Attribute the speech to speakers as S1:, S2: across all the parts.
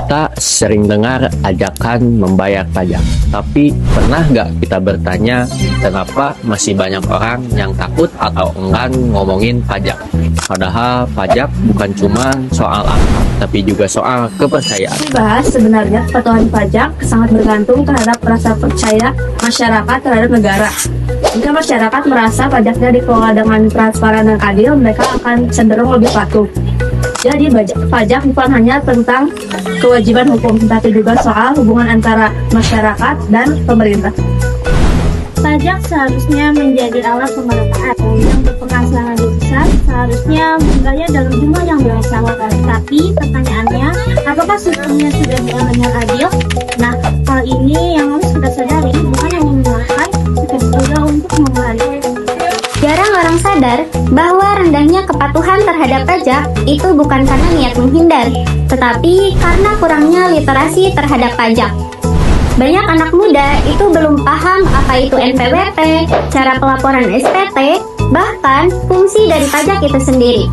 S1: Kita sering dengar ajakan membayar pajak, tapi pernah nggak kita bertanya kenapa masih banyak orang yang takut atau enggan ngomongin pajak? Padahal pajak bukan cuma soal angka, tapi juga soal kepercayaan.
S2: Dibahas, sebenarnya kepatuhan pajak sangat bergantung terhadap rasa percaya masyarakat terhadap negara. Jika masyarakat merasa pajaknya dikelola dengan transparan dan adil, mereka akan cenderung lebih patuh. Jadi pajak bukan hanya tentang kewajiban hukum, tapi juga soal hubungan antara masyarakat dan pemerintah.
S3: Pajak seharusnya menjadi alat pemanfaat yang berpenghasilan lebih besar, seharusnya membayar dalam jumlah yang biasa. Tapi pertanyaannya, apakah sistemnya sudah benar-benar adil? Nah, hal ini yang harus kita sadari, bukan hanya menyalahkan, tapi juga untuk memulai.
S4: Jarang orang sadar bahwa rendahnya kepatuhan terhadap pajak itu bukan karena niat menghindar, tetapi karena kurangnya literasi terhadap pajak. Banyak anak muda itu belum paham apa itu NPWP, cara pelaporan SPT, bahkan fungsi dari pajak itu sendiri.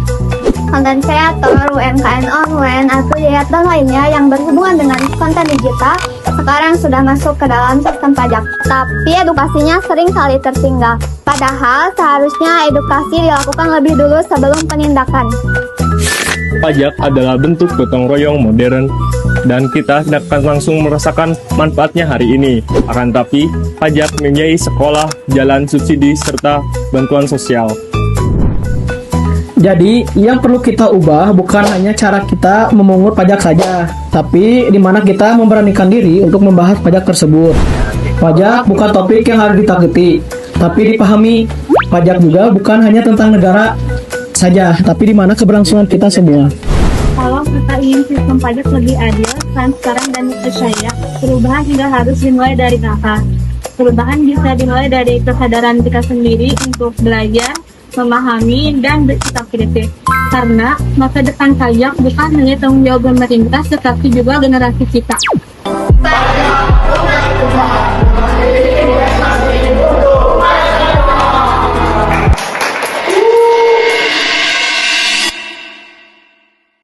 S5: Konten kreator, UMKM online, afiliat dan lainnya yang berhubungan dengan konten digital sekarang sudah masuk ke dalam sistem pajak. Tapi edukasinya sering kali tertinggal. Padahal seharusnya edukasi dilakukan lebih dulu sebelum penindakan.
S6: Pajak adalah bentuk gotong royong modern dan kita tidak akan langsung merasakan manfaatnya hari ini. Akan tapi, pajak menjadi sekolah, jalan subsidi, serta bantuan sosial.
S7: Jadi, yang perlu kita ubah bukan hanya cara kita memungut pajak saja, tapi di mana kita memberanikan diri untuk membahas pajak tersebut. Pajak bukan topik yang harus ditakuti, tapi dipahami. Pajak juga bukan hanya tentang negara saja, tapi di mana keberlangsungan kita semua.
S3: Kalau kita ingin sistem pajak lebih adil, transparan, dan dipercaya, perubahan juga harus dimulai dari kakak. Perubahan bisa dimulai dari kesadaran kita sendiri untuk belajar, memahami, dan bersikap kritis. Karena masa depan pajak bukan hanya tanggung jawab pemerintah, tetapi juga generasi kita.